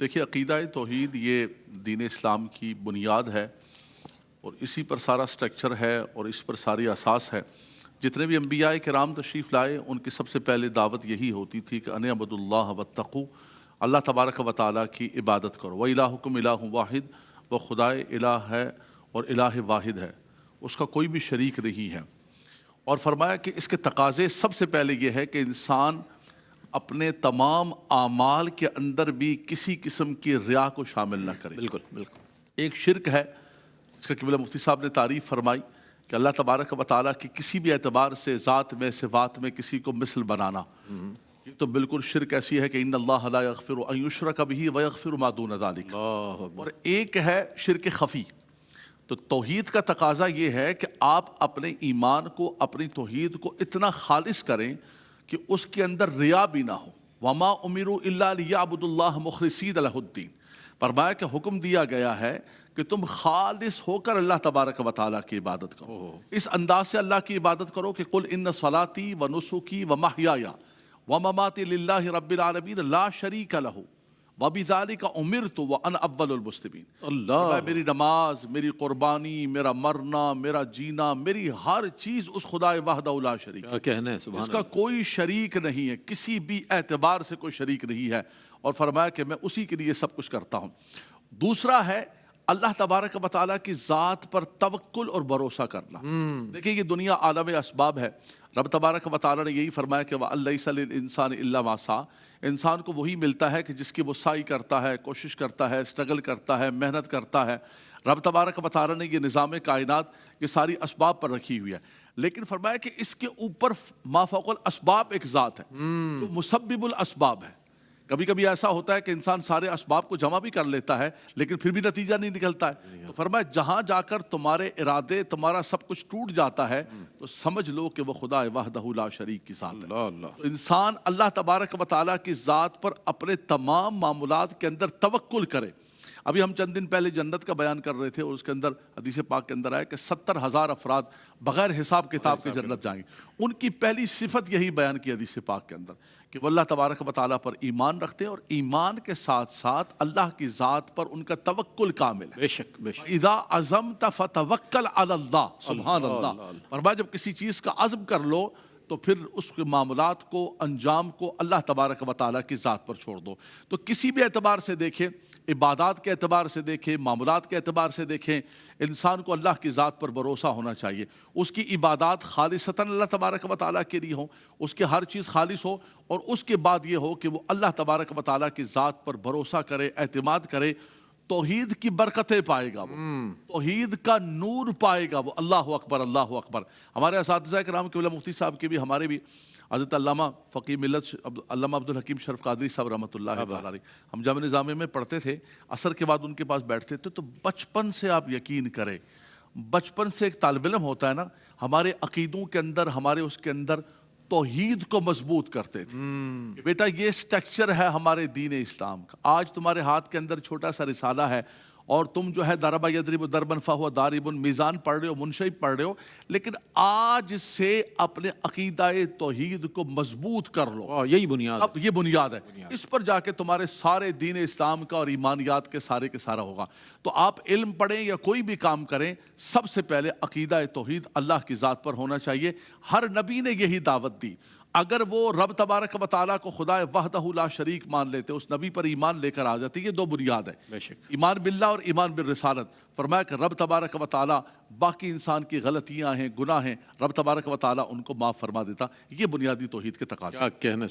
دیکھیے عقیدہ توحید یہ دین اسلام کی بنیاد ہے اور اسی پر سارا سٹرکچر ہے اور اس پر ساری اساس ہے۔ جتنے بھی انبیاء کرام تشریف لائے ان کی سب سے پہلے دعوت یہی ہوتی تھی کہ ان اعبدوا اللہ واتقوا، اللہ تبارک و تعالیٰ کی عبادت کرو۔ وَإِلَٰهُكُمْ إِلَٰهٌ وَاحِدٌ، وہ خدائے الہ ہے اور الہ واحد ہے، اس کا کوئی بھی شریک نہیں ہے۔ اور فرمایا کہ اس کے تقاضے سب سے پہلے یہ ہے کہ انسان اپنے تمام اعمال کے اندر بھی کسی قسم کی ریا کو شامل نہ کرے۔ بالکل ایک شرک ہے اس کا قبلہ مفتی صاحب نے تعریف فرمائی کہ اللہ تبارک و تعالیٰ کی کسی بھی اعتبار سے ذات میں صفات میں کسی کو مثل بنانا، یہ تو بالکل شرک ایسی ہے کہ ان اللہ لا یغفر ان یشرک بہ ویغفر ما دون ذلک۔ اور ایک ہے شرک خفی۔ تو توحید کا تقاضا یہ ہے کہ آپ اپنے ایمان کو، اپنی توحید کو اتنا خالص کریں کہ اس کے اندر ریا بھی نہ ہو۔ وما امروا الا لیعبدوا اللہ مخلصین لہ الدین، فرمایا کہ حکم دیا گیا ہے کہ تم خالص ہو کر اللہ تبارک و تعالیٰ کی عبادت کرو، اس انداز سے اللہ کی عبادت کرو کہ قل ان صلاتی و نسکی و محیایا و مماتی للہ رب العالمین لا شریک لہ وبذالک امرت وانا اول المسلمین۔ اللہ، میری نماز، میری قربانی، میرا مرنا، میرا جینا، میری ہر چیز اس خدا وحدہ لا شریک کیا کہنا ہے، سبحان اس کا کوئی شریک نہیں ہے، کسی بھی اعتبار سے کوئی شریک نہیں ہے، اور فرمایا کہ میں اسی کے لیے سب کچھ کرتا ہوں۔ دوسرا ہے اللہ تبارک و تعالیٰ کی ذات پر توکل اور بھروسہ کرنا۔ دیکھیں یہ دنیا عالم اسباب ہے، رب تبارک و تعالیٰ نے یہی فرمایا کہ وَأَن لَيْسَ لِلْإِنسَانِ إِلَّا مَا سَعَىٰ، انسان کو وہی ملتا ہے کہ جس کی وہ سعی کرتا ہے، کوشش کرتا ہے، اسٹرگل کرتا ہے، محنت کرتا ہے۔ رب تبارک و تعالیٰ نے یہ نظام کائنات یہ ساری اسباب پر رکھی ہوئی ہے، لیکن فرمایا کہ اس کے اوپر ما فوق الاسباب ایک ذات ہے جو مسبب الاسباب ہے۔ کبھی کبھی ایسا ہوتا ہے کہ انسان سارے اسباب کو جمع بھی کر لیتا ہے لیکن پھر بھی نتیجہ نہیں نکلتا ہے، تو فرمایا جہاں جا کر تمہارے ارادے، تمہارا سب کچھ ٹوٹ جاتا ہے تو سمجھ لو کہ وہ خدا وحدہ لا شریک کی ذات ہے۔ تو انسان اللہ تبارک و تعالیٰ کی ذات پر اپنے تمام معاملات کے اندر توکل کرے۔ ابھی ہم چند دن پہلے جنت کا بیان کر رہے تھے اور اس کے اندر حدیث پاک کے اندر آیا کہ 70,000 افراد بغیر حساب کتاب کے جنت جائیں گے۔ ان کی پہلی صفت یہی بیان کی حدیث پاک کے اندر کہ وہ اللہ تبارک و تعالیٰ پر ایمان رکھتے ہیں اور ایمان کے ساتھ ساتھ اللہ کی ذات پر ان کا توکل کامل ہے۔ بے شک بے شک۔ اذا عزمت فتوکل علی اللہ، سبحان اللہ۔ فرمایا جب کسی چیز کا عزم کر لو تو پھر اس کے معاملات کو، انجام کو اللہ تبارک و تعالیٰ کی ذات پر چھوڑ دو۔ تو کسی بھی اعتبار سے دیکھیں، عبادات کے اعتبار سے دیکھیں، معاملات کے اعتبار سے دیکھیں، انسان کو اللہ کی ذات پر بھروسہ ہونا چاہیے۔ اس کی عبادات خالصتاً اللہ تبارک و تعالیٰ کے لیے ہوں، اس کے ہر چیز خالص ہو، اور اس کے بعد یہ ہو کہ وہ اللہ تبارک و تعالیٰ کی ذات پر بھروسہ کرے، اعتماد کرے۔ توحید کی برکتیں پائے گا وہ، توحید کا نور پائے گا وہ۔ اللہ اکبر، اللہ اکبر۔ ہمارے اساتذہ کرام قبلہ مفتی صاحب کے بھی، ہمارے بھی حضرت علامہ فقی ملت علامہ عبدالحکیم شرف قادری صاحب رحمۃ اللہ علیہ، ہم جامعہ نظامیہ میں پڑھتے تھے، عصر کے بعد ان کے پاس بیٹھتے تھے تو بچپن سے آپ یقین کریں، بچپن سے ایک طالب علم ہوتا ہے نا، ہمارے عقیدوں کے اندر، ہمارے اس کے اندر توحید کو مضبوط کرتے تھے کہ بیٹا یہ سٹرکچر ہے ہمارے دین اسلام کا۔ آج تمہارے ہاتھ کے اندر چھوٹا سا رسالہ ہے اور تم جو ہے ضرب یضرب ضربا فہو ضارب میزان پڑھ رہے ہو، منشئ پڑھ رہے ہو، لیکن آج سے اپنے عقیدہ توحید کو مضبوط کر لو۔ یہی بنیاد ہے، اب یہ بنیاد ہے، اس پر جا کے تمہارے سارے دین اسلام کا اور ایمانیات کے سارا ہوگا۔ تو آپ علم پڑھیں یا کوئی بھی کام کریں، سب سے پہلے عقیدہ توحید اللہ کی ذات پر ہونا چاہیے۔ ہر نبی نے یہی دعوت دی۔ اگر وہ رب تبارک و تعالیٰ کو خدا وحدہ لا شریک مان لیتے، اس نبی پر ایمان لے کر آ جاتے، یہ دو بنیاد ہے، بے شک۔ ایمان باللہ اور ایمان بالرسالت۔ فرمایا کہ رب تبارک و تعالیٰ باقی انسان کی غلطیاں ہیں، گناہ ہیں، رب تبارک و تعالیٰ ان کو معاف فرما دیتا۔ یہ بنیادی توحید کے تقاضے۔ کیا کہنا ہے۔